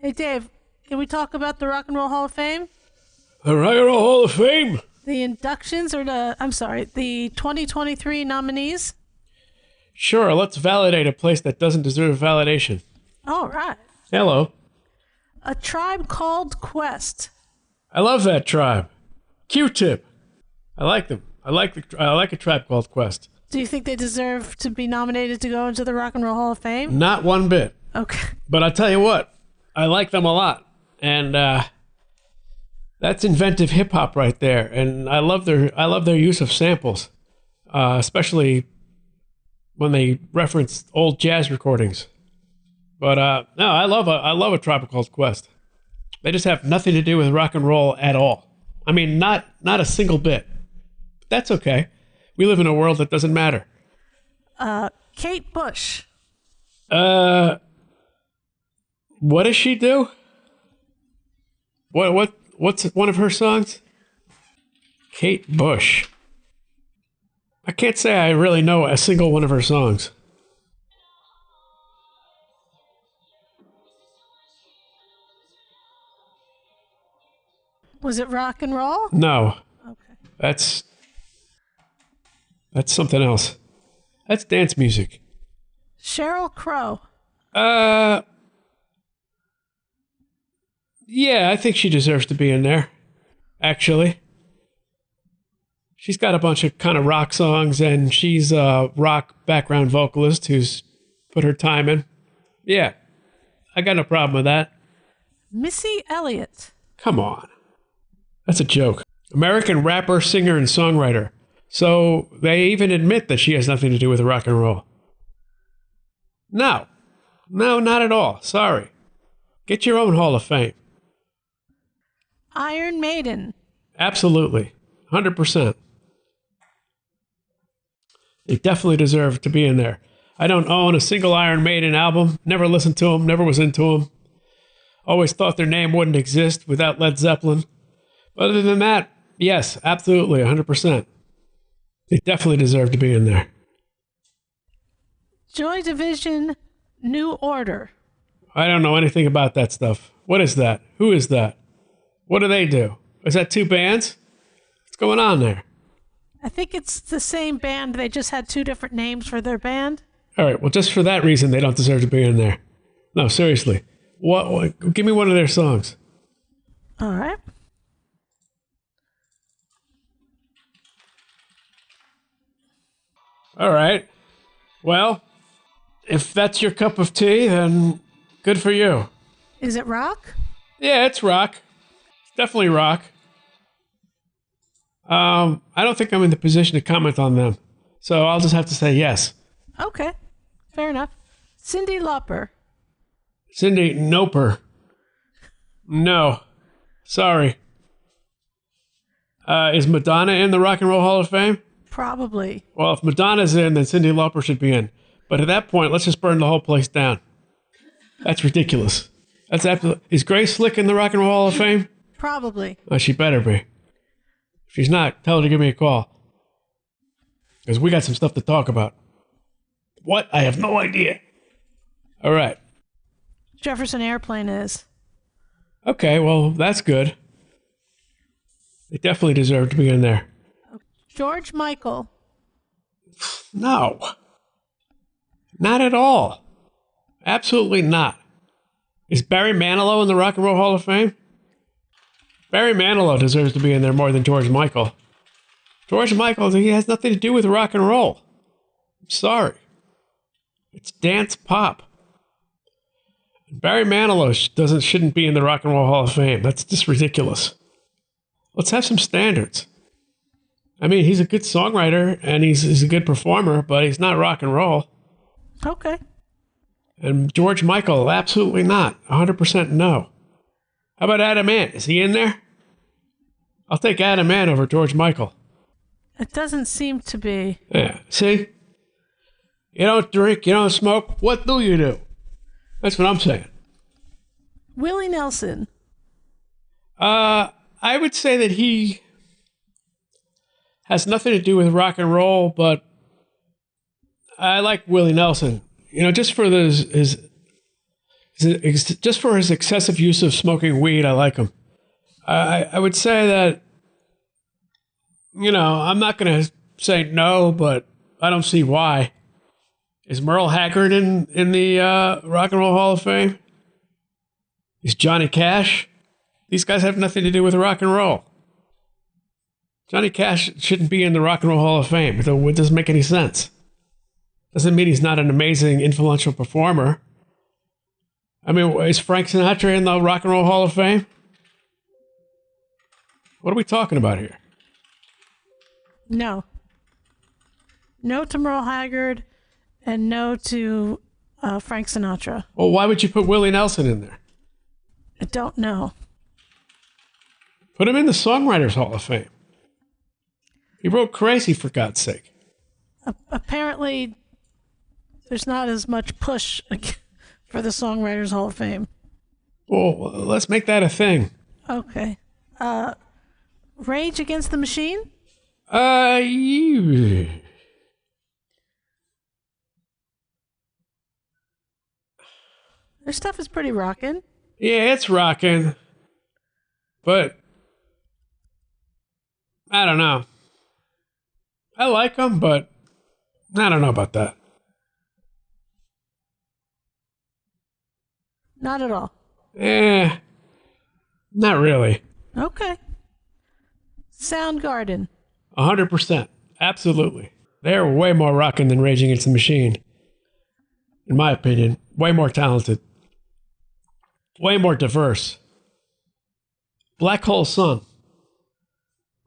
Hey, Dave, can we talk about the Rock and Roll Hall of Fame? The Rock and Roll Hall of Fame? The inductions or the 2023 nominees? Sure, let's validate a place that doesn't deserve validation. All right. Hello. A Tribe Called Quest. I love that tribe. Q-Tip. I like them. I like a Tribe Called Quest. Do you think they deserve to be nominated to go into the Rock and Roll Hall of Fame? Not one bit. Okay. But I'll tell you what, I like them a lot. And that's inventive hip hop right there. And I love their use of samples, especially when they reference old jazz recordings. But no, I love a Tribe Called Quest. They just have nothing to do with rock and roll at all. I mean, not a single bit. But that's okay. We live in a world that doesn't matter. Kate Bush. What does she do? What's one of her songs? Kate Bush. I can't say I really know a single one of her songs. Was it rock and roll? No. Okay. That's something else. That's dance music. Sheryl Crow. Yeah, I think she deserves to be in there, actually. She's got a bunch of kind of rock songs, and she's a rock background vocalist who's put her time in. Yeah, I got no problem with that. Missy Elliott. Come on. That's a joke. American rapper, singer, and songwriter. So they even admit that she has nothing to do with rock and roll. No, not at all. Sorry. Get your own Hall of Fame. Iron Maiden. Absolutely. 100%. They definitely deserve to be in there. I don't own a single Iron Maiden album. Never listened to them. Never was into them. Always thought their name wouldn't exist without Led Zeppelin. But other than that, yes, absolutely, 100%. They definitely deserve to be in there. Joy Division, New Order. I don't know anything about that stuff. What is that? Who is that? What do they do? Is that two bands? What's going on there? I think it's the same band. They just had two different names for their band. All right, well, just for that reason, they don't deserve to be in there. No, seriously. What? Give me one of their songs. All right. All right. Well, if that's your cup of tea, then good for you. Is it rock? Yeah, it's rock. It's definitely rock. I don't think I'm in the position to comment on them, so I'll just have to say yes. Okay. Fair enough. Cyndi Lauper. Cyndi Noper. No. Sorry. Is Madonna in the Rock and Roll Hall of Fame? Probably. Well, if Madonna's in, then Cyndi Lauper should be in. But at that point, let's just burn the whole place down. That's ridiculous. That's absolutely. Is Grace Slick in the Rock and Roll Hall of Fame? Probably. Oh, she better be. If she's not, tell her to give me a call. Because we got some stuff to talk about. What? I have no idea. All right. Jefferson Airplane is. Okay, well, that's good. They definitely deserve to be in there. George Michael. No. Not at all. Absolutely not. Is Barry Manilow in the Rock and Roll Hall of Fame? Barry Manilow deserves to be in there more than George Michael. George Michael, he has nothing to do with rock and roll. I'm sorry. It's dance pop. Barry Manilow shouldn't be in the Rock and Roll Hall of Fame. That's just ridiculous. Let's have some standards. I mean, he's a good songwriter and he's a good performer, but he's not rock and roll. Okay. And George Michael, absolutely not. 100% no. How about Adam Ant? Is he in there? I'll take Adam Ant over George Michael. It doesn't seem to be. Yeah, see? You don't drink, you don't smoke. What do you do? That's what I'm saying. Willie Nelson. I would say that he has nothing to do with rock and roll, but I like Willie Nelson. You know, just for his Just for his excessive use of smoking weed, I like him. I would say that, I'm not going to say no, but I don't see why. Is Merle Haggard in the Rock and Roll Hall of Fame? Is Johnny Cash? These guys have nothing to do with rock and roll. Johnny Cash shouldn't be in the Rock and Roll Hall of Fame. It doesn't make any sense. Doesn't mean he's not an amazing, influential performer. I mean, is Frank Sinatra in the Rock and Roll Hall of Fame? What are we talking about here? No. No to Merle Haggard and no to Frank Sinatra. Well, why would you put Willie Nelson in there? I don't know. Put him in the Songwriters Hall of Fame. He wrote Crazy, for God's sake. Apparently, there's not as much push for the Songwriters Hall of Fame. Well, let's make that a thing. Okay. Rage Against the Machine? Their stuff is pretty rockin'. Yeah, it's rocking. But I don't know. I like them, but I don't know about that. Not at all. Not really. Okay. Soundgarden. 100%. Absolutely. They're way more rocking than Rage Against the Machine. In my opinion. Way more talented. Way more diverse. Black Hole Sun.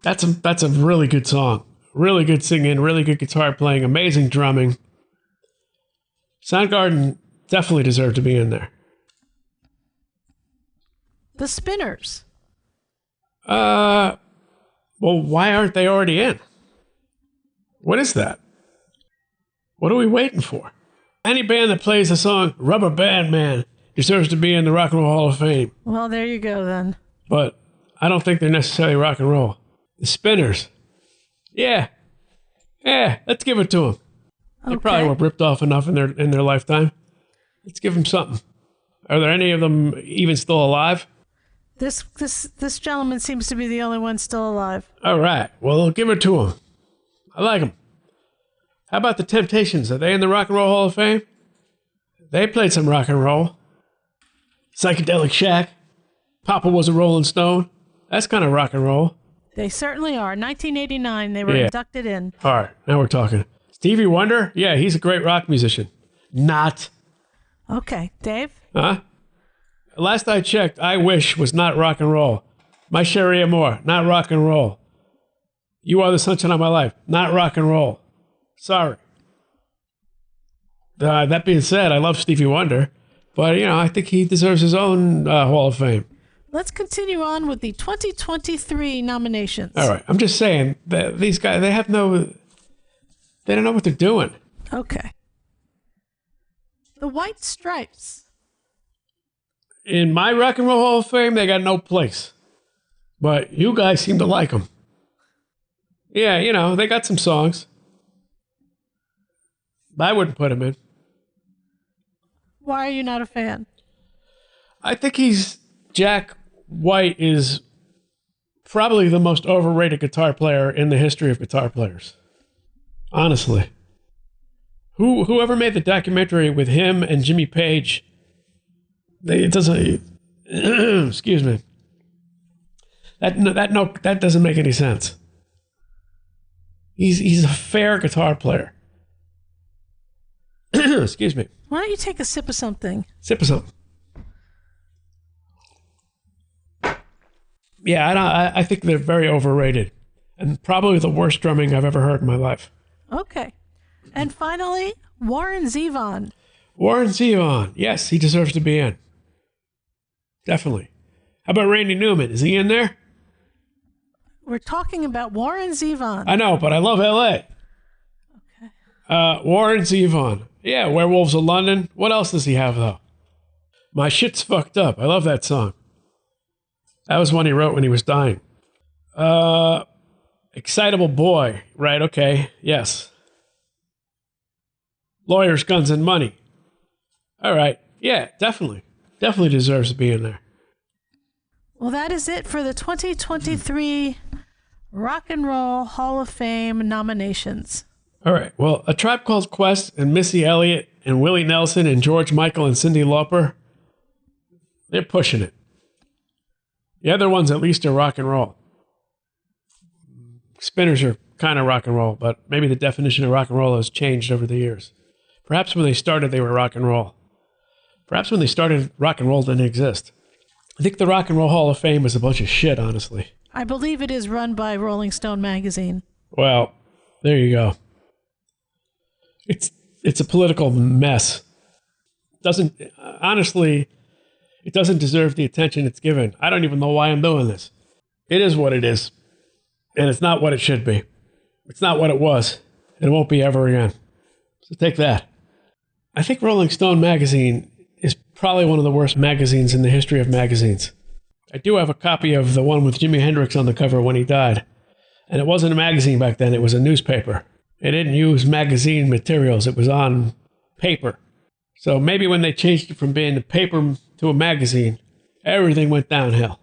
That's a really good song. Really good singing, really good guitar playing, amazing drumming. Soundgarden definitely deserved to be in there. The Spinners. Well, why aren't they already in? What is that? What are we waiting for? Any band that plays the song Rubber Band Man deserves to be in the Rock and Roll Hall of Fame. Well, there you go then. But I don't think they're necessarily rock and roll. The Spinners. Yeah, let's give it to them. They probably were ripped off enough in their lifetime. Let's give them something. Are there any of them even still alive? This gentleman seems to be the only one still alive. All right. Well, give it to them. I like them. How about the Temptations? Are they in the Rock and Roll Hall of Fame? They played some rock and roll. Psychedelic Shack. Papa Was a Rolling Stone. That's kind of rock and roll. They certainly are. 1989, they were inducted in. All right, now we're talking. Stevie Wonder? Yeah, he's a great rock musician. Not. Okay, Dave? Huh? Last I checked, I Wish was not rock and roll. My Cherie Amour, not rock and roll. You Are the Sunshine of My Life, not rock and roll. Sorry. That being said, I love Stevie Wonder, but, I think he deserves his own Hall of Fame. Let's continue on with the 2023 nominations. All right. I'm just saying that these guys, they don't know what they're doing. Okay. The White Stripes. In my Rock and Roll Hall of Fame, they got no place. But you guys seem to like them. Yeah, they got some songs. But I wouldn't put them in. Why are you not a fan? I think Jack White is probably the most overrated guitar player in the history of guitar players. Honestly. Whoever made the documentary with him and Jimmy Page, it doesn't, excuse me. That doesn't make any sense. He's a fair guitar player. Excuse me. Why don't you take a sip of something? Sip of something. Yeah, I think they're very overrated. And probably the worst drumming I've ever heard in my life. Okay. And finally, Warren Zevon. Warren Zevon. Yes, he deserves to be in. Definitely. How about Randy Newman? Is he in there? We're talking about Warren Zevon. I know, but I love L.A. Okay. Warren Zevon. Yeah, Werewolves of London. What else does he have, though? My Shit's Fucked Up. I love that song. That was one he wrote when he was dying. Excitable Boy. Right, okay. Yes. Lawyers, Guns, and Money. All right. Yeah, definitely. Definitely deserves to be in there. Well, that is it for the 2023 Rock and Roll Hall of Fame nominations. All right. Well, A Tribe Called Quest and Missy Elliott and Willie Nelson and George Michael and Cyndi Lauper, they're pushing it. The other ones at least are rock and roll. Spinners are kind of rock and roll, but maybe the definition of rock and roll has changed over the years. Perhaps when they started, they were rock and roll. Perhaps when they started, rock and roll didn't exist. I think the Rock and Roll Hall of Fame is a bunch of shit, honestly. I believe it is run by Rolling Stone magazine. Well, there you go. It's a political mess. Honestly, it doesn't deserve the attention it's given. I don't even know why I'm doing this. It is what it is. And it's not what it should be. It's not what it was. And it won't be ever again. So take that. I think Rolling Stone magazine is probably one of the worst magazines in the history of magazines. I do have a copy of the one with Jimi Hendrix on the cover when he died. And it wasn't a magazine back then, it was a newspaper. It didn't use magazine materials, it was on paper. So maybe when they changed it from being a paper to a magazine, everything went downhill.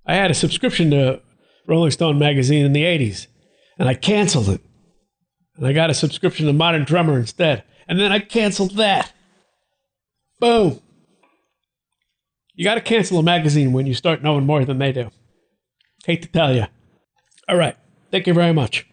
I had a subscription to Rolling Stone magazine in the 80s, and I canceled it. And I got a subscription to Modern Drummer instead. And then I canceled that. Boom. You got to cancel a magazine when you start knowing more than they do. Hate to tell you. All right. Thank you very much.